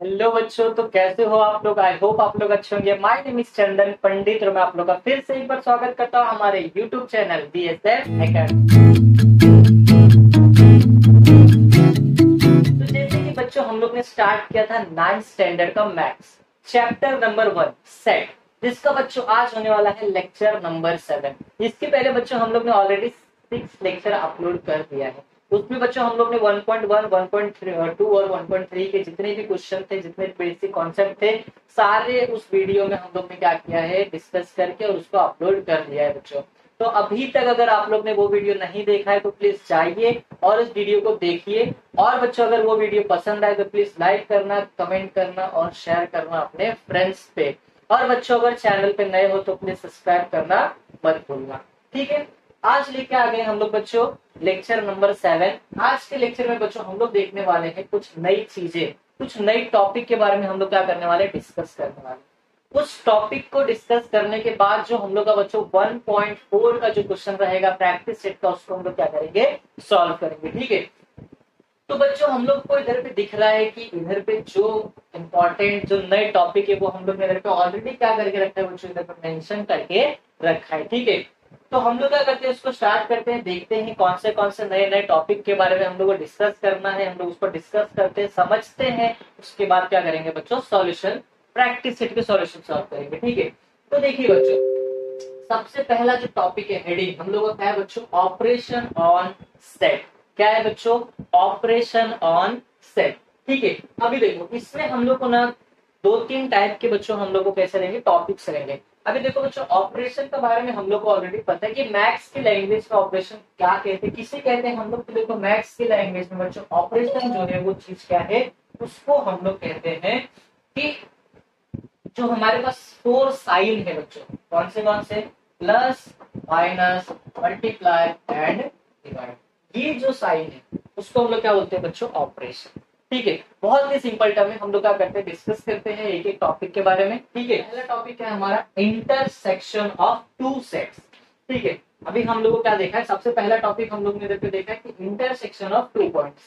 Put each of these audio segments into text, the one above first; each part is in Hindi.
हेलो बच्चों, तो कैसे हो आप लोग। आई होप आप लोग अच्छे होंगे। माय नेम इज चंदन पंडित और मैं आप लोग का फिर से एक बार स्वागत करता हूँ हमारे यूट्यूब चैनल BSF एकेडमी। तो जैसे कि बच्चों हम लोग ने स्टार्ट किया था 9th स्टैंडर्ड का मैथ्स चैप्टर नंबर 1 सेट, जिसका बच्चों आज होने वाला है लेक्चर नंबर 7। इसके पहले बच्चों हम लोग ने ऑलरेडी 6 लेक्चर अपलोड कर दिया है। उसमें बच्चों हम लोग ने 1.1, 1.2 और 1.3 के जितने भी क्वेश्चन थे, जितने बेसिक कॉन्सेप्ट थे, सारे उस वीडियो में हम लोग ने क्या किया है, डिस्कस करके और उसको अपलोड कर दिया है बच्चों। तो अभी तक अगर आप लोग ने वो वीडियो नहीं देखा है तो प्लीज जाइए और इस वीडियो को देखिए। और बच्चों अगर वो वीडियो पसंद आए तो प्लीज लाइक करना, कमेंट करना और शेयर करना अपने फ्रेंड्स पे। और बच्चों अगर चैनल पे नए हो तो प्लीज सब्सक्राइब करना मत भूलना। ठीक है, आज लेके आ गए हम लोग बच्चों लेक्चर नंबर 7। आज के लेक्चर में बच्चों हम लोग देखने वाले हैं कुछ नई चीजें, कुछ नई टॉपिक के बारे में हम लोग क्या करने वाले, डिस्कस करने वाले। उस टॉपिक को डिस्कस करने के बाद जो हम लोग का बच्चों 1.4 का जो क्वेश्चन रहेगा प्रैक्टिस सेट का, उसको हम लोग क्या करेंगे, सॉल्व करेंगे। ठीक है, तो बच्चों हम लोग को इधर पे दिख रहा है कि इधर पे जो इम्पोर्टेंट जो नए टॉपिक है वो हम लोग ने इधर पे ऑलरेडी क्या करके रखा है बच्चों, इधर पे मेंशन करके रखा है। ठीक है, तो हम लोग क्या करते हैं, उसको स्टार्ट करते हैं, देखते हैं कौन से नए नए टॉपिक के बारे में हम लोग को डिस्कस करना है। हम लोग उसको डिस्कस करते हैं, समझते हैं, उसके बाद क्या करेंगे बच्चों, सॉल्यूशन, प्रैक्टिस सेट के सॉल्यूशन सॉल्व करेंगे। ठीक है, तो देखिए बच्चों, सबसे पहला जो टॉपिक है, हेडिंग हम लोग का है बच्चों, ऑपरेशन ऑन सेट। क्या है बच्चों, ऑपरेशन ऑन सेट। ठीक है, अभी देखो इसमें हम लोग को ना 2-3 टाइप के बच्चों हम लोग को कैसे रहेंगे, टॉपिक्स रहेंगे। अभी देखो बच्चों, ऑपरेशन के बारे में हम लोग को ऑलरेडी पता है कि मैथ्स की लैंग्वेज में ऑपरेशन क्या कहते हैं, किसे कहते हैं हम लोग। तो देखो मैथ्स की लैंग्वेज में बच्चों ऑपरेशन जो है वो चीज क्या है, उसको हम लोग कहते हैं कि जो हमारे पास 4 साइन है बच्चों, कौन से, plus, minus, multiply and divide, ये जो साइन है उसको हम लोग क्या बोलते हैं बच्चों, ऑपरेशन। ठीक है, बहुत ही सिंपल टर्म में हम लोग क्या करते हैं, डिस्कस करते हैं एक एक टॉपिक के बारे में। ठीक है, पहला टॉपिक है हमारा इंटरसेक्शन ऑफ टू सेट्स। ठीक है, अभी हम लोग को क्या देखा है, सबसे पहला टॉपिक हम लोग ने इधर पे देखा है कि intersection of two points,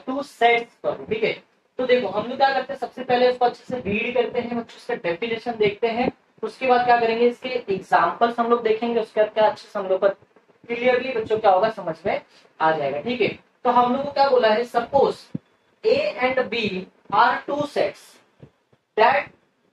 two sets पर। ठीक है, तो देखो हम लोग क्या करते हैं, सबसे पहले उसको अच्छे से रीड करते हैं बच्चों, उसका डेफिनेशन देखते हैं। उसके बाद क्या करेंगे, इसके एग्जांपल्स हम लोग देखेंगे। उसके बाद क्या अच्छे से हम लोग पर क्लियरली बच्चों क्या होगा, समझ में आ जाएगा। ठीक है, तो हम लोग को क्या बोला है, suppose A and B are two sets that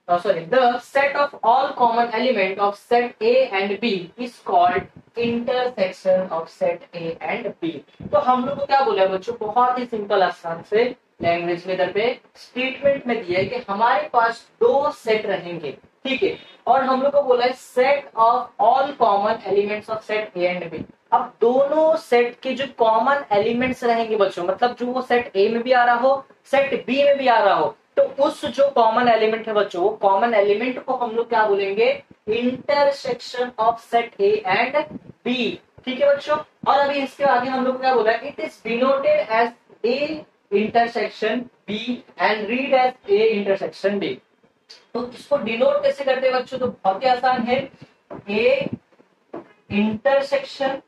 the set of all common element of set A and B is called intersection of set A and B। तो हम लोग को क्या बोला है बच्चों, बहुत ही सिंपल आसान से लैंग्वेज में इधर पे स्टेटमेंट में दिया है कि हमारे पास 2 सेट रहेंगे। ठीक है, और हम लोग को बोला है set of all common elements of set A and B. अब दोनों सेट के जो कॉमन एलिमेंट्स रहेंगे बच्चों, मतलब जो वो सेट ए में भी आ रहा हो, सेट बी में भी आ रहा हो, तो उस जो कॉमन एलिमेंट है बच्चों, वो कॉमन एलिमेंट को हम लोग क्या बोलेंगे, intersection of set A and B. ठीक है बच्चों, और अभी इसके आगे हम लोग क्या बोला है, it is denoted as A intersection B and read as A intersection D. तो इसको डिनोट कैसे करते हैं बच्चों, तो बहुत ही आसान है, ए इंटरसेक्शन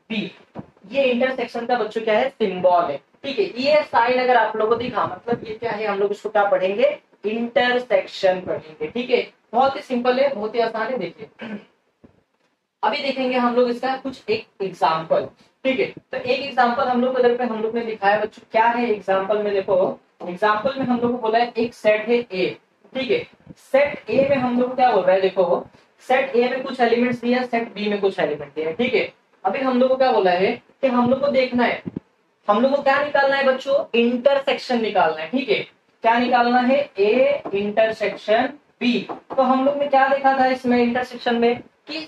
बी, ये इंटरसेक्शन का बच्चों क्या है, सिंबल है। ठीक है, ये साइन अगर आप लोगों को दिखा, मतलब ये क्या है, हम लोग इसको क्या पढ़ेंगे, इंटरसेक्शन पढ़ेंगे। ठीक है, बहुत ही सिंपल है, बहुत ही आसान है। देखिए अभी देखेंगे हम लोग इसका कुछ एक एग्जाम्पल। ठीक है, तो एक एग्जाम्पल हम लोग इधर पे हम लोग ने दिखाया बच्चों, क्या है एग्जाम्पल में, देखो एग्जाम्पल में हम लोग को बोला है एक सेट है ए। ठीक है, सेट ए में हम लोग क्या बोल रहा है, देखो सेट ए में कुछ एलिमेंट्स दिया, सेट बी में कुछ एलिमेंट दिया। ठीक है, अभी हम लोग को क्या बोला है कि हम लोग को देखना है, हम लोग को क्या निकालना है बच्चों, इंटरसेक्शन निकालना है। ठीक है, क्या निकालना है, ए इंटरसेक्शन बी। तो हम लोग ने क्या देखा था इसमें इंटरसेक्शन में, कि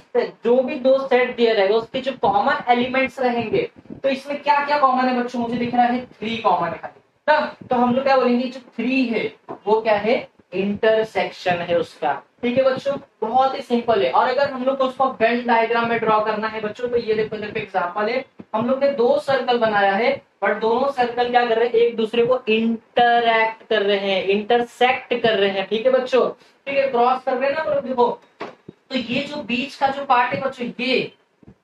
जो भी 2 सेट दिया रहेगा उसके जो कॉमन एलिमेंट्स रहेंगे, तो इसमें क्या क्या कॉमन है बच्चों, मुझे दिख रहा है 3 कॉमन है खाली ना। तो हम लोग क्या बोलेंगे, जो 3 है वो क्या है, इंटरसेक्शन है उसका। ठीक है बच्चों, बहुत ही सिंपल है। और अगर हम लोग को उसको वेन डायग्राम में ड्रॉ करना है बच्चों, तो ये देखो इधर पे एग्जांपल है, हम लोग ने 2 सर्कल बनाया है, बट दोनों सर्कल क्या कर रहे हैं, एक दूसरे को इंटरैक्ट कर रहे हैं, इंटरसेक्ट कर रहे हैं। ठीक है बच्चों, ठीक है, क्रॉस कर रहे हैं ना हम लोग। देखो तो ये जो बीच का जो पार्ट है बच्चों, ये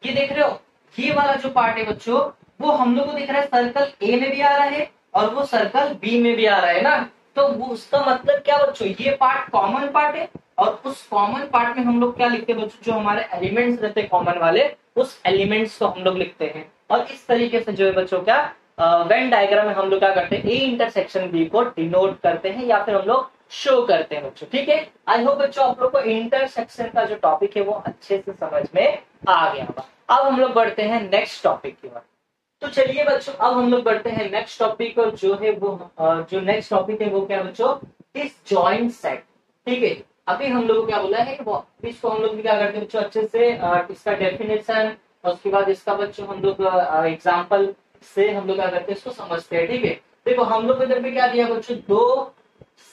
देख रहे हो, ये वाला जो पार्ट है बच्चों, वो हम लोग को दिख रहा है सर्कल ए में भी आ रहा है और वो सर्कल बी में भी आ रहा है ना। तो उसका मतलब क्या बच्चों, ये पार्ट कॉमन पार्ट है और उस कॉमन पार्ट में हम लोग क्या लिखते हैं बच्चों, जो हमारे एलिमेंट्स रहते हैं कॉमन वाले, उस एलिमेंट्स को हम लोग लिखते हैं। और इस तरीके से जो है बच्चों क्या वेन डायग्राम में हम लोग क्या करते हैं, ए इंटरसेक्शन बी को डिनोट करते हैं या फिर हम लोग शो करते हैं बच्चों। ठीक है, आई होप बच्चों आप लोग को इंटरसेक्शन का जो टॉपिक है वो अच्छे से समझ में आ गया होगा। अब हम लोग बढ़ते हैं नेक्स्ट टॉपिक की ओर। तो चलिए बच्चों अब हम लोग बढ़ते हैं नेक्स्ट टॉपिक, और जो है वो जो नेक्स्ट टॉपिक है वो क्या बच्चों, डिसजॉइंट सेट। ठीक है, अभी हम लोग को क्या बोला है, वो इसको हम लोग भी क्या करते हैं बच्चों अच्छे से इसका डेफिनेशन, और उसके बाद इसका बच्चों हम लोग एग्जांपल से हम लोग क्या करते हैं इसको समझते हैं। ठीक है, देखो हम लोग इधर पे क्या दिया बच्चों, दो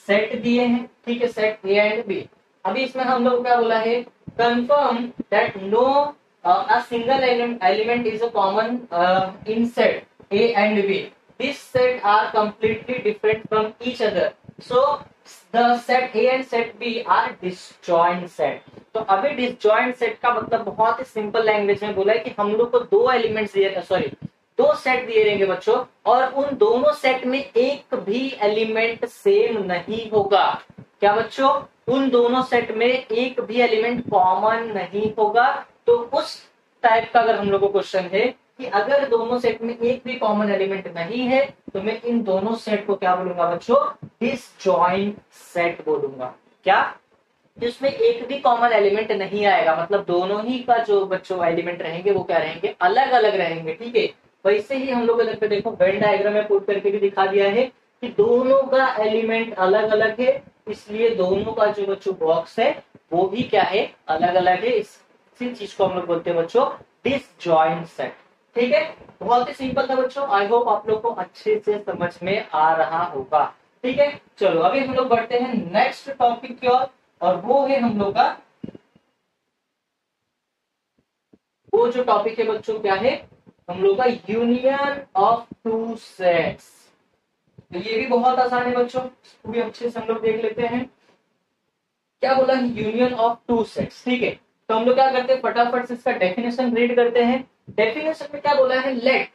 सेट दिए हैं। ठीक है, सेट ए एंड बी। अभी इसमें हम लोग क्या बोला है, confirm that no a single element is a common in set A and B. These set are completely different from each other. So the set A and set B are disjoint set. तो अभी disjoint set का मतलब बहुत ही सिंपल लैंग्वेज में बोला है कि हम लोग को दो एलिमेंट्स दिए, सॉरी दो सेट दिए रहेंगे बच्चों, और उन दोनों सेट में एक भी एलिमेंट सेम नहीं होगा। क्या बच्चों, उन दोनों सेट में एक भी एलिमेंट कॉमन नहीं होगा। तो उस टाइप का अगर हम लोग को क्वेश्चन है कि अगर दोनों सेट में एक भी कॉमन एलिमेंट नहीं है तो मैं इन दोनों सेट को क्या बोलूंगा बच्चों, डिसजॉइंट सेट बोलूंगा। क्या, जिसमें एक भी कॉमन एलिमेंट नहीं आएगा, मतलब दोनों ही का जो बच्चों एलिमेंट रहेंगे वो क्या रहेंगे, अलग अलग रहेंगे। ठीक है, वैसे ही हम लोग इधर पे देखो वेन डायग्राम में पुट करके भी दिखा दिया है कि दोनों का एलिमेंट अलग अलग है, इसलिए दोनों का जो बच्चों बॉक्स है वो भी क्या है, अलग अलग है। इसी चीज को हम लोग बोलते हैं बच्चों डिसजॉइंट सेट। ठीक है, बहुत ही सिंपल था बच्चों, आई होप आप लोग को अच्छे से समझ में आ रहा होगा। ठीक है, चलो अभी हम लोग बढ़ते हैं नेक्स्ट टॉपिक की ओर, और वो है हम लोग का, वो जो टॉपिक है बच्चों क्या है, हम लोग का यूनियन ऑफ टू सेट्स। तो ये भी बहुत आसान है बच्चों, इसको भी अच्छे से हम लोग देख लेते हैं। क्या बोला है, यूनियन ऑफ टू सेट्स। ठीक है, तो हम लोग क्या करते हैं, फटाफट से इसका डेफिनेशन रीड करते हैं। डेफिनेशन में क्या बोला है, let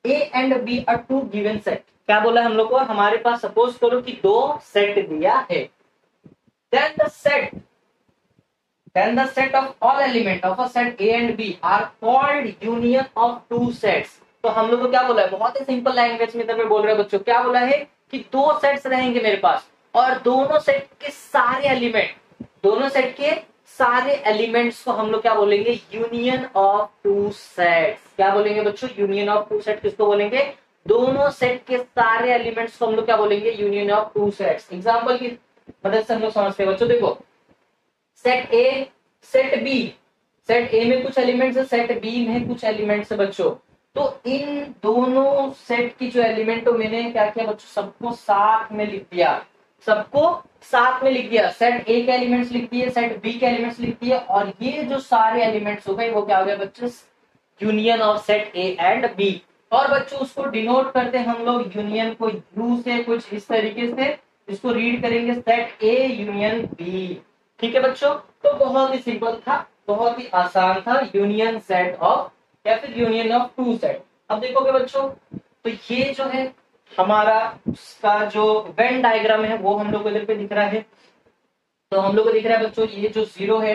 A and B are two given set. क्या बोला है हम लोग को, हमारे पास सपोज करो कि दो सेट दिया है, then the set of all element of a set A and B are called union of two sets। तो हम लोग को क्या बोला है, बहुत ही सिंपल लैंग्वेज में इधर में बोल रहे हैं बच्चों, क्या बोला है कि दो सेट्स रहेंगे मेरे पास, और दोनों सेट के सारे एलिमेंट्स को हम लोग क्या बोलेंगे, यूनियन ऑफ टू सेट्स। क्या बोलेंगे बच्चों, यूनियन ऑफ टू सेट किसको बोलेंगे, दोनों सेट के सारे एलिमेंट्स को हम लोग क्या बोलेंगे, union of two sets. Example की मदद से हम लोग समझते हैं बच्चों, देखो set A set B, set A में कुछ एलिमेंट्स है, सेट बी में कुछ एलिमेंट्स है बच्चों। तो इन दोनों सेट की जो एलिमेंट, मैंने क्या किया बच्चों, सबको साथ में लिख दिया, सेट ए के एलिमेंट्स लिख दिए, सेट बी के एलिमेंट्स लिख दिए, और ये जो सारे एलिमेंट्स हो गए वो क्या हो गया बच्चों, union of set A and B. और बच्चों उसको डिनोट करते हैं हम लोग यूनियन को यू से, कुछ इस तरीके से इसको रीड करेंगे, सेट ए यूनियन बी। ठीक है बच्चों, तो बहुत ही सिंपल था, बहुत ही आसान था, यूनियन सेट ऑफ या फिर यूनियन ऑफ टू सेट। अब देखोगे बच्चों, तो ये जो है हमारा उसका जो वेन डायग्राम है वो हम लोग को इधर पे दिख रहा है। तो हम लोग को दिख रहा है बच्चों ये जो जीरो है,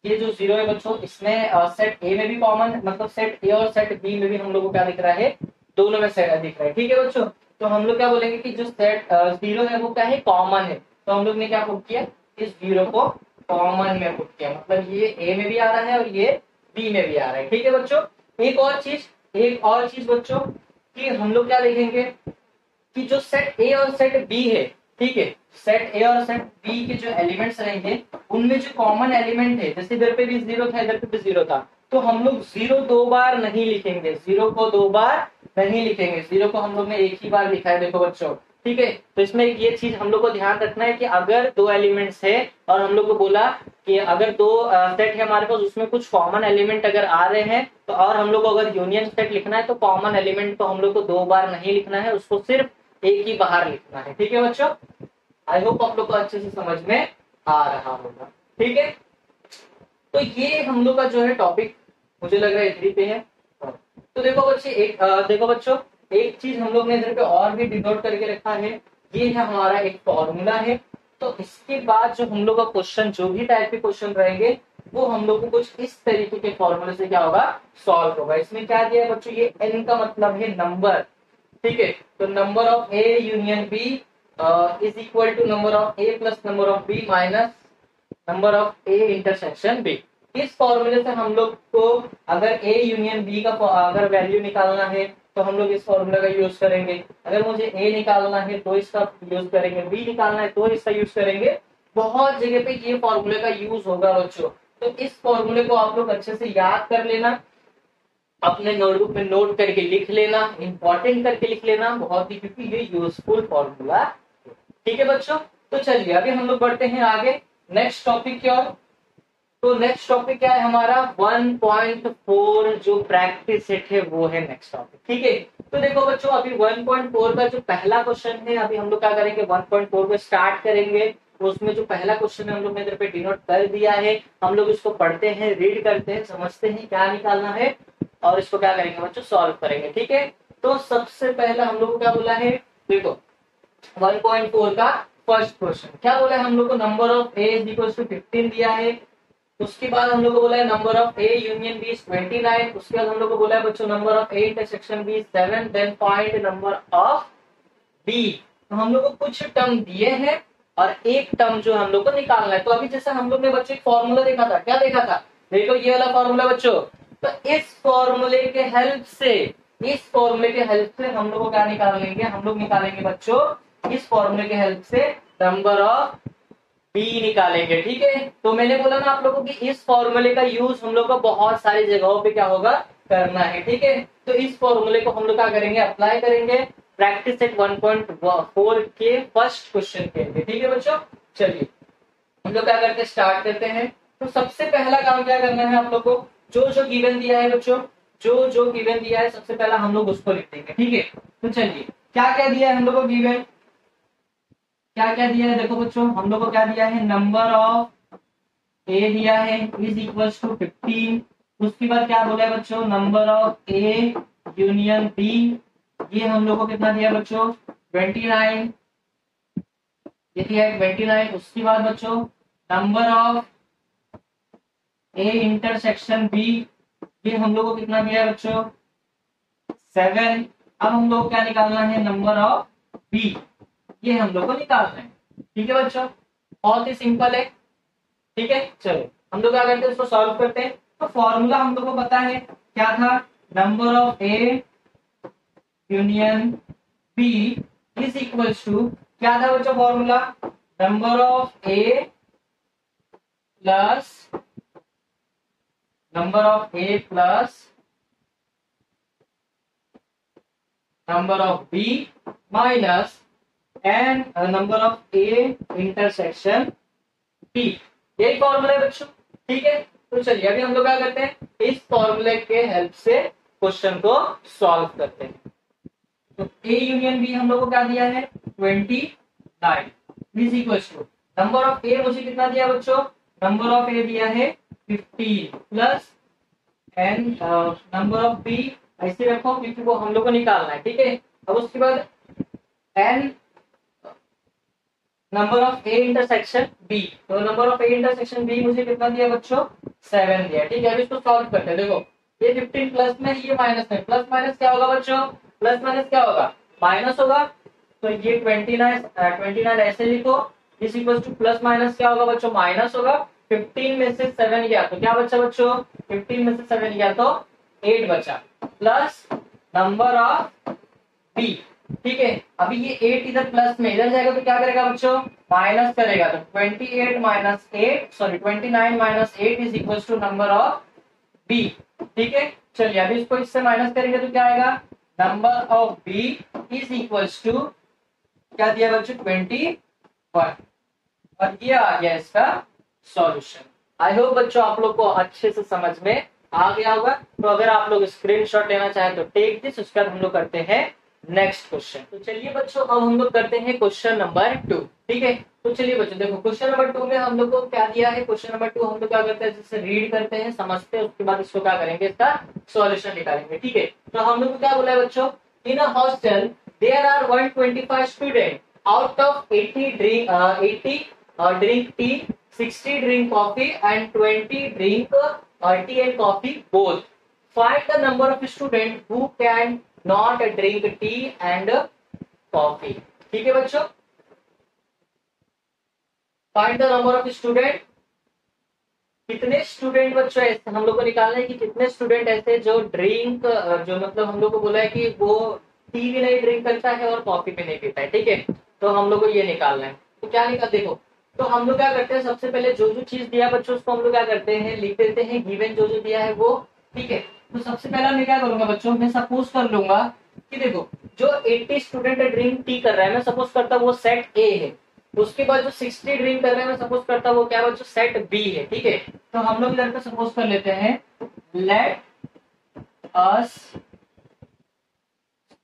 ये जो जीरो है बच्चों, इसमें सेट ए में भी कॉमन, मतलब सेट ए और सेट बी में भी हम लोग को क्या दिख रहा है, दोनों में सेट दिख रहा है। ठीक है बच्चों, तो हम लोग क्या बोलेंगे कि जो सेट जीरो है वो क्या है, कॉमन है। तो हम लोग ने क्या पुट किया, इस जीरो को कॉमन में पुट किया, मतलब ये ए में भी आ रहा है और ये बी में भी आ रहा है। ठीक है बच्चों, एक और चीज बच्चों कि हम लोग क्या देखेंगे कि जो सेट ए और सेट बी है, ठीक है, सेट ए और सेट बी के जो एलिमेंट्स रहेंगे उनमें जो कॉमन एलिमेंट है, जैसे इधर पे भी जीरो था, इधर पे भी जीरो था, तो हम लोग जीरो दो बार नहीं लिखेंगे, जीरो को दो बार नहीं लिखेंगे, जीरो को हम लोग ने एक ही बार लिखा है। देखो बच्चों, ठीक है, तो इसमें ये चीज हम लोग को ध्यान रखना है कि अगर दो एलिमेंट्स है और हम लोग को बोला कि अगर दो सेट है हमारे पास, उसमें कुछ कॉमन एलिमेंट अगर आ रहे हैं तो, और हम लोग को अगर यूनियन सेट लिखना है तो कॉमन एलिमेंट को हम लोग को दो बार नहीं लिखना है, उसको सिर्फ एक ही बार लिखना है। ठीक है बच्चों, आई होप आप लोग को अच्छे से समझ में आ रहा होगा। ठीक है, तो ये हम लोग का जो है टॉपिक मुझे लग रहा है इधर पे है। तो देखो बच्चे, देखो बच्चों, एक चीज हम लोग ने इधर पे और भी डिनोट करके रखा है ये है हमारा एक फॉर्मूला है। तो इसके बाद जो हम लोग का क्वेश्चन, जो भी टाइप के क्वेश्चन रहेंगे, वो हम लोग को कुछ इस तरीके के फॉर्मूले से क्या होगा, सॉल्व होगा। इसमें क्या दिया है बच्चों, ये n का मतलब है नंबर, ठीक है। तो number of A union B is equal to number of A plus number of B minus number of A intersection B. इस फॉर्मूले से हम लोग को अगर ए यूनियन बी का अगर वैल्यू निकालना है तो हम लोग इस फॉर्मूले का यूज करेंगे। अगर मुझे ए निकालना है तो इसका यूज करेंगे, बी निकालना है तो इसका यूज करेंगे। बहुत जगह पे ये फॉर्मूले का यूज होगा बच्चों। तो इस फॉर्मूले को आप लोग अच्छे से याद कर लेना, अपने नोटबुक में नोट करके लिख लेना, इंपॉर्टेंट करके लिख लेना बहुत ही, क्योंकि ये यूजफुल फॉर्मूला। ठीक है बच्चों, तो चलिए अभी हम लोग बढ़ते हैं आगे नेक्स्ट टॉपिक की ओर। तो नेक्स्ट टॉपिक क्या है हमारा, 1.4 जो प्रैक्टिस सेट है वो है नेक्स्ट टॉपिक। ठीक है, तो देखो बच्चों अभी 1.4 का जो पहला क्वेश्चन है, अभी हम लोग क्या करेंगे 1.4 को स्टार्ट करेंगे। तो उसमें जो पहला क्वेश्चन है हम लोग ने इधर पे डिनोट कर दिया है। हम लोग इसको पढ़ते हैं, रीड करते हैं, समझते हैं क्या निकालना है और इसको क्या करेंगे बच्चों, सॉल्व करेंगे। ठीक है, तो सबसे पहला हम लोग को क्या बोला है, देखो 1.4 का फर्स्ट क्वेश्चन क्या बोला है हम लोग को, number of A is equal to 15 दिया है। उसके बाद हम लोग को बोला है number of A union B is 29। उसके बाद हम लोग को बोला है बच्चों number of A intersection B is 7। Then find number of B. तो हम लोग को कुछ टर्म दिए हैं और एक टर्म जो हम लोग को निकालना है। तो अभी जैसे हम लोग ने बच्चों एक फॉर्मूला देखा था, क्या देखा था, देखो ये वाला फॉर्मूला बच्चों। तो इस फॉर्मूले के हेल्प से, इस फॉर्मूले के हेल्प से हम लोग को क्या निकाल लेंगे, हम लोग निकालेंगे बच्चों इस फॉर्मूले के हेल्प से नंबर ऑफ बी निकालेंगे। ठीक है, तो मैंने बोला ना आप लोगों की इस फॉर्मूले का यूज हम लोग को बहुत सारी जगहों पे क्या होगा, करना है। ठीक है, तो इस फॉर्मूले को हम लोग क्या करेंगे, अप्लाई करेंगे प्रैक्टिस सेट 1.4 के फर्स्ट क्वेश्चन के लिए। ठीक है बच्चों, चलिए हम लोग क्या करते हैं, स्टार्ट करते हैं। तो सबसे पहला काम क्या करना है आप लोग को, जो जो गिवन दिया है बच्चों, जो जो गिवन दिया है सबसे पहला हम लोग उसको लिख देंगे। ठीक है, तो चलिए क्या क्या दिया है हम लोग को गिवन, क्या क्या दिया है देखो बच्चों, हम लोग को क्या दिया है, नंबर ऑफ ए दिया है इज इक्वल टू 15। उसके बाद क्या बोला है बच्चों, number of A union B, ये हम लोग को कितना दिया बच्चों, 29, ये दिया है 29। उसके बाद बच्चों number of A intersection B, ये हम लोग को कितना दिया है बच्चों, 7। अब हम लोग क्या निकालना है, नंबर ऑफ बी, ये हम लोग को निकालना है। ठीक है बच्चों, बहुत ही सिंपल है। ठीक है, चलो हम लोग क्या करते हैं, इसको सॉल्व करते हैं। तो फॉर्मूला हम लोग को पता है क्या था, number of A union B is equal to क्या था बच्चों formula, number of A plus number of A plus number of B minus and number of A intersection B, यही फॉर्मूला है बच्चों। ठीक है, तो चलिए अभी हम लोग क्या करते हैं, इस फॉर्मूले के हेल्प से क्वेश्चन को सॉल्व करते हैं। तो ए यूनियन बी हम लोग को क्या दिया है, 29 is equal to number of A मुझे कितना दिया बच्चों, नंबर ऑफ ए दिया है 15 plus and number of B ऐसे रखो क्योंकि वो हम लोग को निकालना है। ठीक है, अब उसके बाद n number of A intersection B, तो number of A intersection B मुझे कितना दिया बच्चों, 7 दिया। ठीक है, अभी इसको सॉल्व करते हैं। देखो ये 15 प्लस में, ये माइनस में, प्लस माइनस क्या होगा बच्चों, प्लस माइनस क्या होगा, माइनस होगा। तो ये 29 ऐसे लिखो, इस इक्वल टू प्लस माइनस क्या होगा बच्चों, माइनस होगा। 15 में से 7 गया तो क्या बचा बच्चों, 15 में से 7 गया तो 8 बचा, प्लस नंबर ऑफ बी। ठीक है, अभी ये 8 इधर प्लस में इधर जाएगा तो क्या करेगा बच्चों, माइनस करेगा। तो 28 minus 8 sorry 29 minus 8 is equal to number of B. ठीक है, चलिए अभी इसको इससे माइनस करेंगे तो क्या आएगा, number of B is equal to क्या दिया बच्चों, 21, और ये आ गया इसका सॉल्यूशन। आई होप बच्चों आप लोग को अच्छे से समझ में आ गया होगा। तो अगर आप लोग स्क्रीनशॉट लेना चाहें तो टेक दिस, उसके बाद हम लोग करते हैं नेक्स्ट क्वेश्चन। तो चलिए बच्चों अब हम लोग करते हैं क्वेश्चन नंबर 2। ठीक है, तो चलिए बच्चों देखो क्वेश्चन नंबर 2 में हम लोग को क्या दिया है, क्वेश्चन नंबर 2 हम लोग क्या करते हैं, जैसे रीड करते हैं, समझते हैं, उसके बाद इसको क्या करेंगे, इसका सॉल्यूशन निकालेंगे। ठीक है, तो हम लोग को क्या बोला है बच्चों, in a hostel there are 125 student out of 80 drink 80 drink tea, 60 drink coffee and 20 drink tea and coffee both. Find the number of students who can not drink tea and coffee. ठीक है बच्चों, find the number of student, कितने स्टूडेंट बच्चों ऐसे हम लोग को निकालना है कि कितने स्टूडेंट ऐसे जो ड्रिंक जो मतलब हम लोग को बोला है कि वो टी भी नहीं ड्रिंक करता है और कॉफी भी नहीं पीता है, ठीक है। तो हम लोग को ये निकालना है। तो क्या निकाल, देखो तो हम लोग क्या करते हैं, सबसे पहले जो जो चीज दिया बच्चों उसको हम लोग क्या करते हैं, लिख देते हैं गिवन जो जो दिया है वो, ठीक है। तो सबसे पहला मैं क्या करूंगा बच्चों, मैं सपोज कर लूंगा कि देखो जो 80 स्टूडेंट ड्रिंक टी कर रहा है, मैं सपोज करता हूँ वो सेट ए है। उसके बाद जो 60 ड्रिंक कर रहे हैं, मैं सपोज करता हूँ वो क्या बच्चों सेट बी है, ठीक है। तो हम लोग इधर पे सपोज कर लेते हैं, let us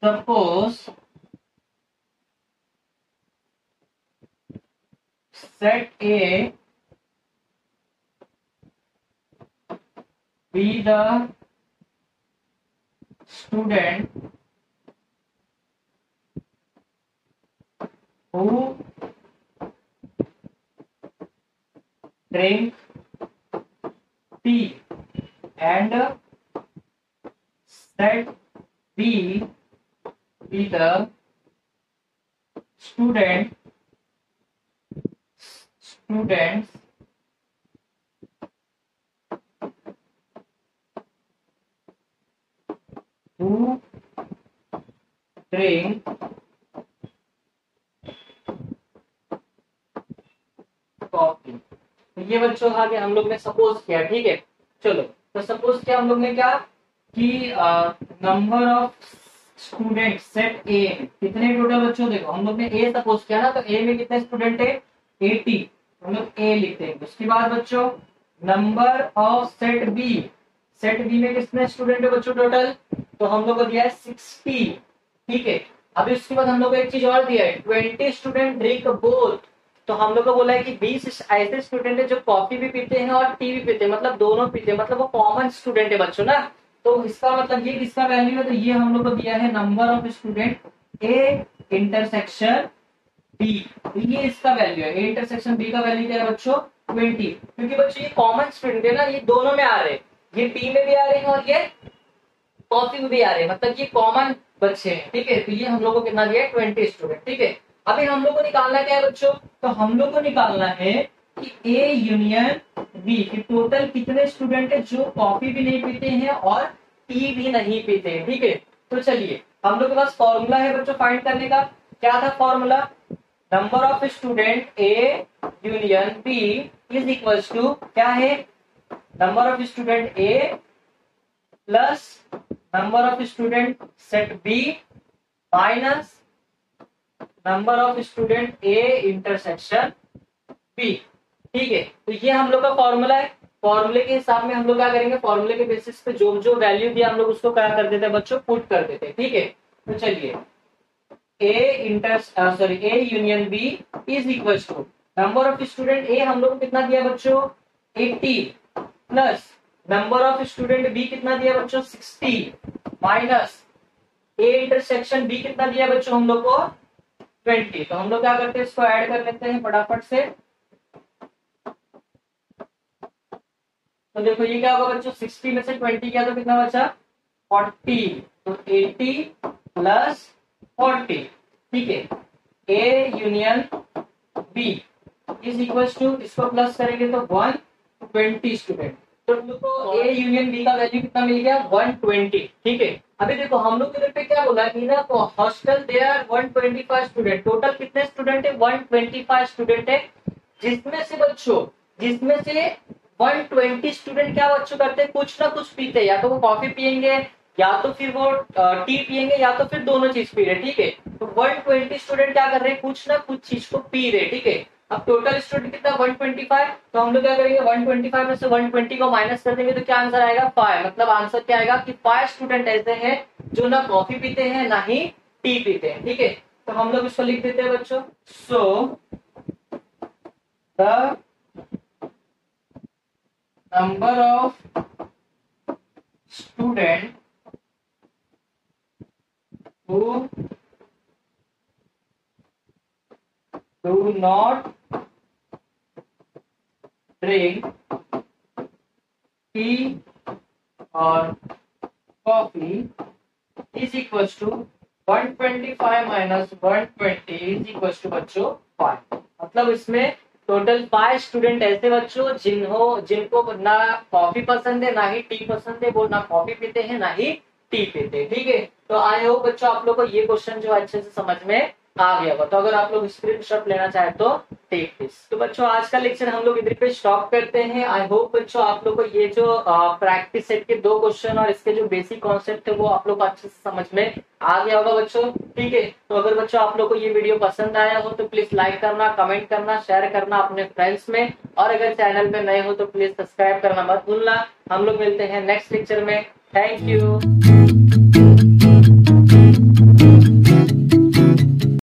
suppose set A be the student who drink tea and set B be the students who drink coffee. तो ये बच्चों आगे हम लोग ने सपोज किया, ठीक है। चलो तो सपोज किया हम लोग ने क्या कि नंबर ऑफ स्टूडेंट सेट ए, कितने टोटल बच्चों, देखो हम लोग ने ए सपोज किया ना, तो ए में कितने स्टूडेंट है 80, हम लोग ए लिखते हैं। उसके बाद बच्चों नंबर ऑफ सेट बी में कितने स्टूडेंट है बच्चों टोटल, तो हम लोग को दिया है 60, ठीक है। अभी उसके बाद हम लोग को एक चीज और दिया है 20 स्टूडेंट ड्रिंक बोथ। तो हम लोग को बोला है कि 20 ऐसे स्टूडेंट है जो कॉफी भी पीते हैं और टी भी पीते हैं, मतलब दोनों पीते हैं, मतलब वो कॉमन स्टूडेंट है बच्चों ना। तो इसका मतलब ये किसका वैल्यू है, तो ये हम लोग को दिया है number of student A intersection B. तो ये इसका वैल्यू है, ए इंटरसेक्शन बी का वैल्यू क्या है बच्चों 20, क्योंकि बच्चों ये कॉमन स्टूडेंट है ना, ये दोनों में आ रहे हैं, ये टी में भी आ रहे हैं और ये कॉफी में भी आ रहे हैं, मतलब ये कॉमन बच्चे हैं, ठीक है। तो ये हम लोग को कितना दिया है 20 स्टूडेंट, ठीक है। अभी हम लोग को निकालना क्या है बच्चों, तो हम लोग को निकालना है कि ए यूनियन बी की टोटल कितने स्टूडेंट है जो कॉफी भी नहीं पीते हैं और टी भी नहीं पीते हैं, ठीक है। तो चलिए हम लोग के पास फॉर्मूला है बच्चों फाइंड करने का, क्या था formula, number of student A union B is equal to क्या है, number of student A plus number of student set B minus number of student A intersection B, ठीक है। तो ये हम लोग का फॉर्मूला है, फॉर्मूले के हिसाब में हम लोग क्या करेंगे, फॉर्मूले के बेसिस पे जो जो वैल्यू दिया हम लोग उसको क्या कर देते हैं बच्चों, पुट कर देते हैं, ठीक है। तो चलिए A union B is equal to number of student A हम लोग को कितना दिया बच्चों 80 plus number of student B कितना दिया बच्चों 60 माइनस ए इंटरसेक्शन बी कितना दिया बच्चों हम लोग को 20। तो हम लोग क्या करते हैं, इसको ऐड कर लेते हैं फटाफट से। तो देखो ये क्या होगा बच्चों 60 में से 20 किया तो कितना बचा 40, तो 80 प्लस 40, ठीक है। A union B is equal to, इसको प्लस करेंगे तो 120 स्टूडेंट। तो हम लोग को ए यूनियन बी का वैल्यू कितना मिल गया 120, ठीक है। अभी देखो हम लोग इधर पे क्या बोला है ना, तो hostel they are 125 student, total कितने स्टूडेंट है 125 स्टूडेंट है, जिसमें से बच्चों जिसमें से 120 स्टूडेंट क्या बच्चों करते हैं, कुछ ना कुछ पीते हैं, या तो वो कॉफी पियेंगे या तो फिर वो टी पियेंगे या तो फिर दोनों चीज पी रहे, ठीक है। तो 120 स्टूडेंट क्या कर रहे हैं, कुछ ना कुछ चीज को पी रहे, ठीक है। अब टोटल स्टूडेंट कितना 125, तो हम लोग क्या करेंगे 125 में से 120 को माइनस कर देंगे तो क्या आंसर आएगा 5, मतलब आंसर क्या आएगा कि 5 स्टूडेंट ऐसे हैं जो ना कॉफी पीते हैं ना ही टी पीते हैं, ठीक है। तो हम लोग इसको लिख देते हैं बच्चों, so the number of student who do not drink tea और coffee is equal to 125 minus 120 is equal to बच्चों 5। मतलब इसमें टोटल 5 स्टूडेंट ऐसे बच्चों जिनको ना कॉफी पसंद है, ना ही टी पसंद है, वो ना कॉफी पीते हैं ना ही टी पीते हैं। ठीक है, तो आई होप बच्चों आप लोग को ये क्वेश्चन जो अच्छे से समझ में आ गया होगा। तो अगर आप लोग स्क्रीनशॉट लेना चाहे तो टेक दिस। तो बच्चों आज का लेक्चर हम लोग इधर पे स्टॉप करते हैं। आई होप बच्चों आप लोग को ये जो प्रैक्टिस सेट के 2 क्वेश्चन और इसके जो बेसिक कॉन्सेप्ट है वो आप लोग को अच्छे से समझ में आ गया होगा बच्चों। ठीक है, तो अगर बच्चों आप लोग को ये वीडियो पसंद आया हो तो प्लीज लाइक करना, कमेंट करना, शेयर करना अपने फ्रेंड्स में, और अगर चैनल पे नए हो तो प्लीज सब्सक्राइब करना मत भूलना। हम लोग मिलते हैं नेक्स्ट लेक्चर में। Thank you.